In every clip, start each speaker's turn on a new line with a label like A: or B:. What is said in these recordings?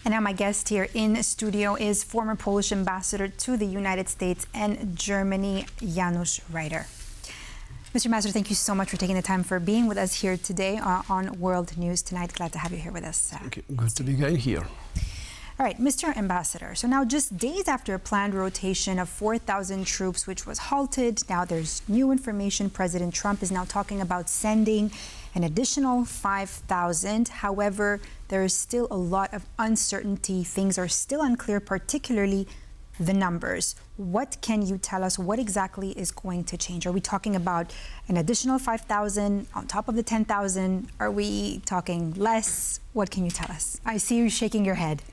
A: And now my guest here in studio is former Polish ambassador to the United States and Germany, Janusz Reiter. Mr. Ambassador, thank you so much for taking the time for being with us here today on World News Tonight. Glad to have you here with us.
B: Thank you. Good to be again here.
A: All right, Mr. Ambassador, so now just days after a planned rotation of 4,000 troops, which was halted, now there's new information. President Trump is now talking about sending an additional 5,000. However, there is still a lot of uncertainty. Things are still unclear, particularly the numbers. What can you tell us? What exactly is going to change? Are we talking about an additional 5,000 on top of the 10,000? Are we talking less? What can you tell us? I see you shaking your head.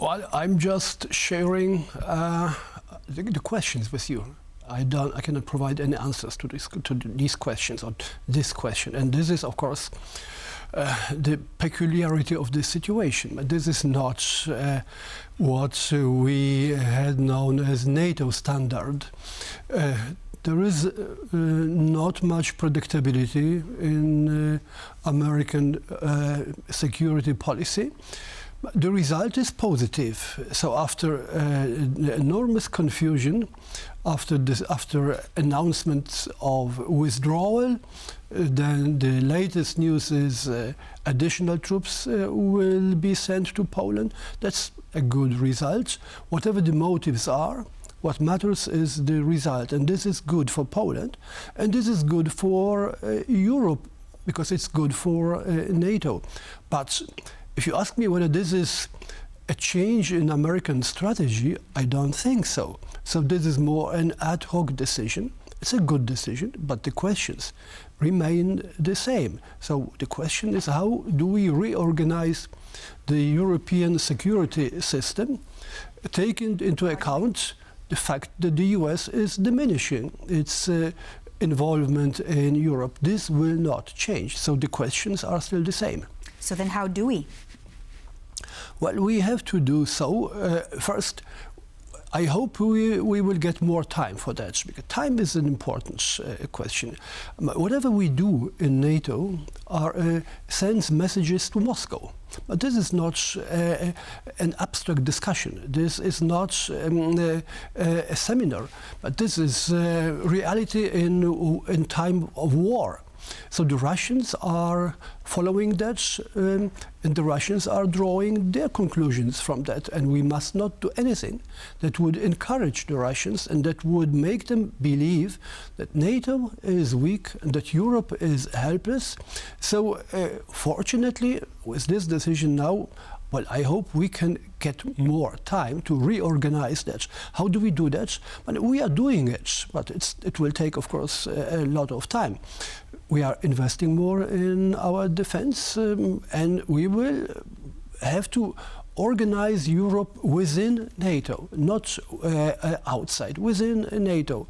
B: Well, I'm just sharing the questions with you. I cannot provide any answers to these questions or this question. And this is, of course, the peculiarity of this situation. This is not what we had known as NATO standard. There is not much predictability in American security policy. The result is positive. So after enormous confusion, after announcements of withdrawal, then the latest news is additional troops will be sent to Poland. That's a good result. Whatever the motives are, what matters is the result. And this is good for Poland. And this is good for Europe, because it's good for NATO. But if you ask me whether this is a change in American strategy, I don't think so. So this is more an ad hoc decision. It's a good decision, but the questions remain the same. So the question is, how do we reorganize the European security system, taking into account the fact that the US is diminishing its involvement in Europe? This will not change. So the questions are still the same.
A: So then how do we?
B: Well, we have to do so. First, I hope we will get more time for that, because time is an important question. Whatever we do in NATO sends messages to Moscow. But this is not an abstract discussion. This is not a seminar. But this is reality in time of war. So the Russians are following that, and the Russians are drawing their conclusions from that. And we must not do anything that would encourage the Russians and that would make them believe that NATO is weak and that Europe is helpless. So fortunately, with this decision now, well, I hope we can get more time to reorganize that. How do we do that? Well, we are doing it, but it will take, of course, a lot of time. We are investing more in our defense, and we will have to organize Europe within NATO, not outside, within NATO.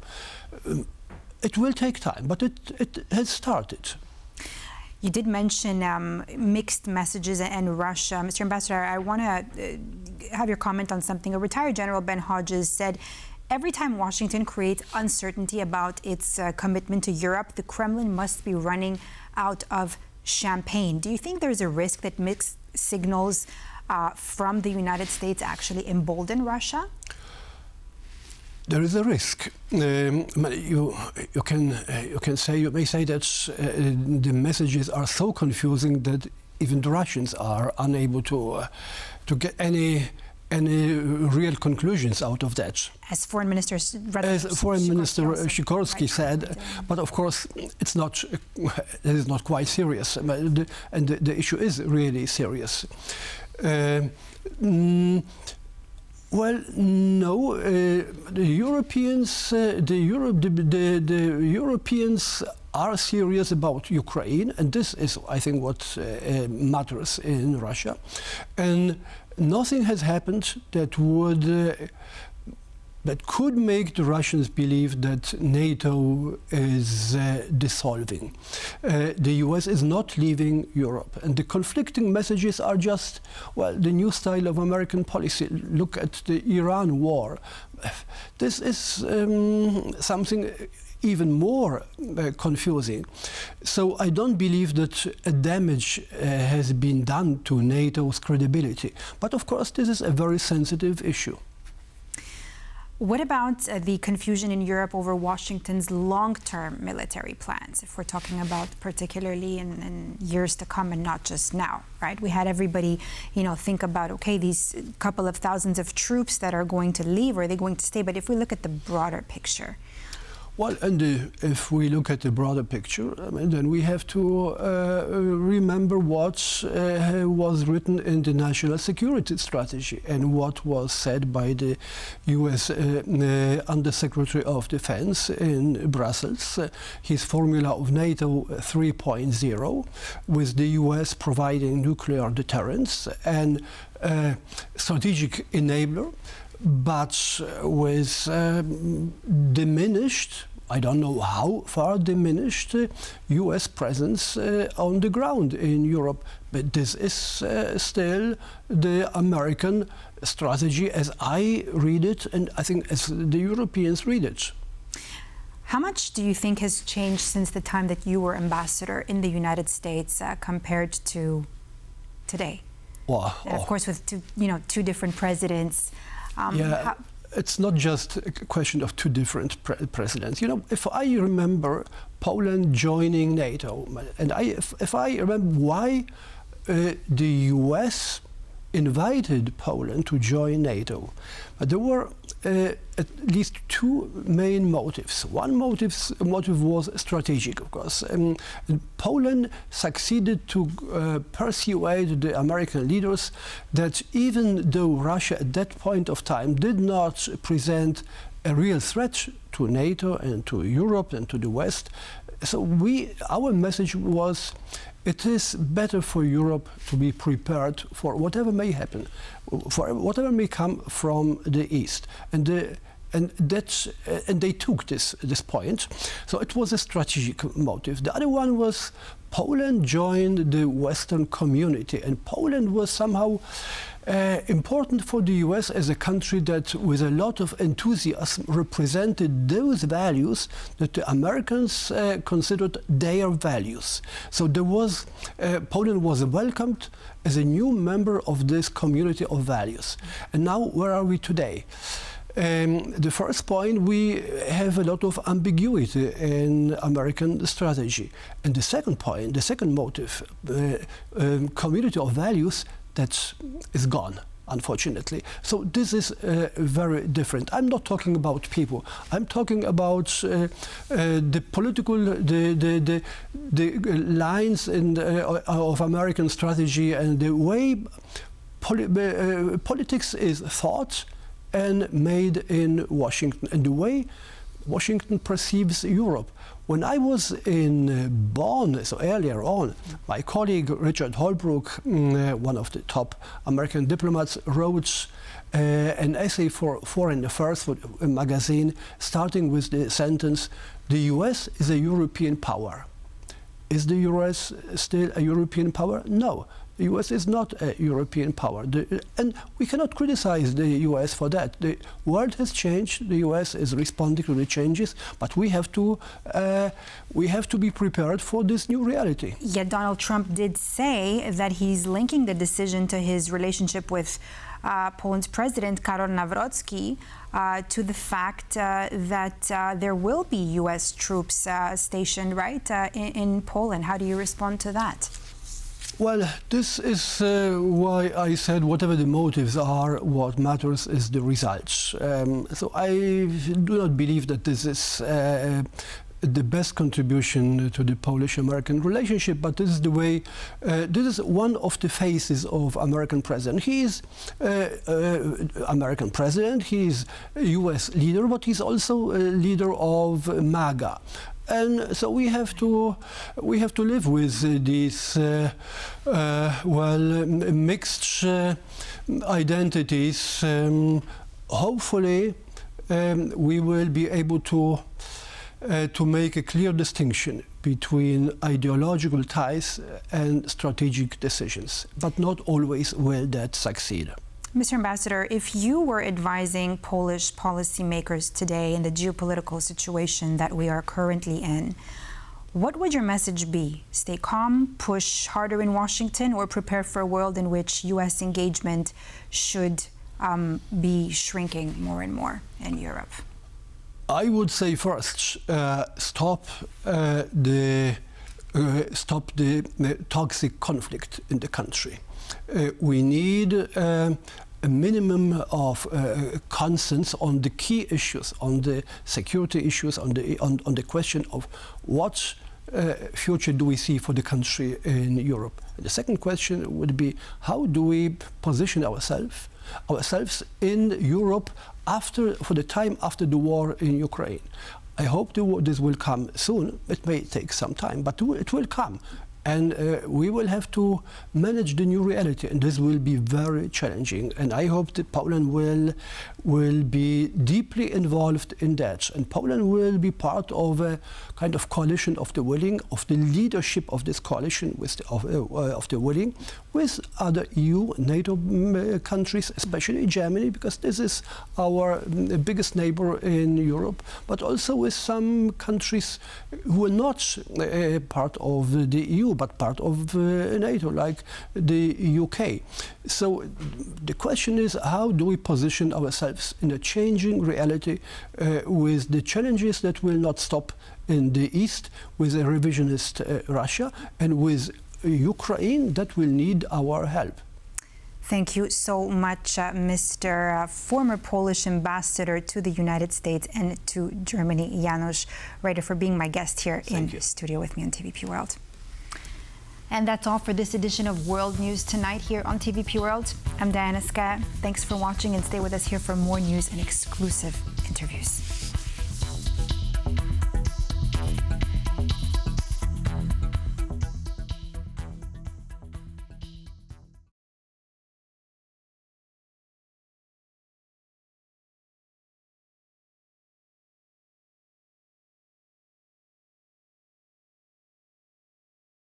B: It will take time, but it has started.
A: You did mention mixed messages and Russia. Mr. Ambassador, I want to have your comment on something. A retired General Ben Hodges said, every time Washington creates uncertainty about its commitment to Europe, the Kremlin must be running out of champagne. Do you think there's a risk that mixed signals from the United States actually embolden Russia?
B: There is a risk. You may say that the messages are so confusing that even the Russians are unable to get any real conclusions out of that.
A: As Foreign Minister
B: Sikorski said, but of course it is not quite serious, and the issue is really serious. Well, no. The Europeans are serious about Ukraine, and this is, I think, what matters in Russia. And nothing has happened that could make the Russians believe that NATO is dissolving. The US is not leaving Europe. And the conflicting messages are just, well, the new style of American policy. Look at the Iran war. This is something even more confusing. So I don't believe that a damage has been done to NATO's credibility. But of course, this is a very sensitive issue.
A: What about the confusion in Europe over Washington's long-term military plans, if we're talking about particularly in years to come and not just now, right? We had everybody, think about, okay, these couple of thousands of troops that are going to leave, are they going to stay? But if we look at the broader picture.
B: Well, and if we look at the broader picture, then we have to remember what was written in the National Security Strategy and what was said by the U.S. Undersecretary of Defense in Brussels, his formula of NATO 3.0, with the U.S. providing nuclear deterrence and strategic enabler, but with diminished, I don't know how far diminished, U.S. presence on the ground in Europe. But this is still the American strategy as I read it, and I think as the Europeans read it.
A: How much do you think has changed since the time that you were ambassador in the United States compared to today?
B: Well,
A: of course, with two different presidents.
B: It's not just a question of two different presidents. If I remember Poland joining NATO, and if I remember why the US invited Poland to join NATO, there were at least two main motives. One motive was strategic, of course. Poland succeeded to persuade the American leaders that even though Russia at that point of time did not present a real threat to NATO and to Europe and to the West, so our message was, it is better for Europe to be prepared for whatever may happen, for whatever may come from the East. And they took this point. So it was a strategic motive. The other one was Poland joined the Western community, and Poland was somehow important for the US as a country that, with a lot of enthusiasm, represented those values that the Americans considered their values. So Poland was welcomed as a new member of this community of values. And now, where are we today? The first point, we have a lot of ambiguity in American strategy. And the second point, the second motive, community of values, that is gone, unfortunately. So this is very different. I'm not talking about people. I'm talking about the political, the lines of American strategy and the way politics is thought and made in Washington, and the way Washington perceives Europe. When I was in Bonn, so earlier on, my colleague Richard Holbrooke, one of the top American diplomats, wrote an essay for Foreign Affairs magazine, starting with the sentence, "The US is a European power." Is the US still a European power? No. The US is not a European power. And we cannot criticize the US for that. The world has changed. The US is responding to the changes, but we have to be prepared for this new reality.
A: Yet Donald Trump did say that he's linking the decision to his relationship with Poland's President Karol Nawrocki to the fact that there will be US troops stationed, right, in Poland. How do you respond to that?
B: Well, this is why I said whatever the motives are, what matters is the results. So I do not believe that this is the best contribution to the Polish-American relationship, but this is the way, this is one of the faces of American president. He is American president, he is US leader, but he's also a leader of MAGA. And so we have to live with these mixed identities. Hopefully, we will be able to make a clear distinction between ideological ties and strategic decisions, but not always will that succeed.
A: Mr. Ambassador, if you were advising Polish policymakers today in the geopolitical situation that we are currently in, what would your message be? Stay calm, push harder in Washington, or prepare for a world in which U.S. engagement should be shrinking more and more in Europe?
B: I would say first, stop the toxic conflict in the country. We need a minimum of consensus on the key issues, on the security issues, on the question of what future do we see for the country in Europe. And the second question would be, how do we position ourselves in Europe for the time after the war in Ukraine? I hope this will come soon. It may take some time, but it will come. And we will have to manage the new reality, and this will be very challenging. And I hope that Poland will be deeply involved in that. And Poland will be part of a kind of coalition of the willing, of the leadership of this coalition of the willing, with other EU, NATO countries, especially Germany, because this is our biggest neighbor in Europe, but also with some countries who are not part of the EU, but part of NATO, like the UK. So the question is, how do we position ourselves in a changing reality with the challenges that will not stop in the East, with a revisionist Russia, and with Ukraine that will need our help.
A: Thank you so much, Mr. Former Polish Ambassador to the United States and to Germany, Janusz Reiter, for being my guest here in the studio with me on TVP World. And that's all for this edition of World News Tonight here on TVP World. I'm Skaya. Thanks for watching, and stay with us here for more news and exclusive interviews.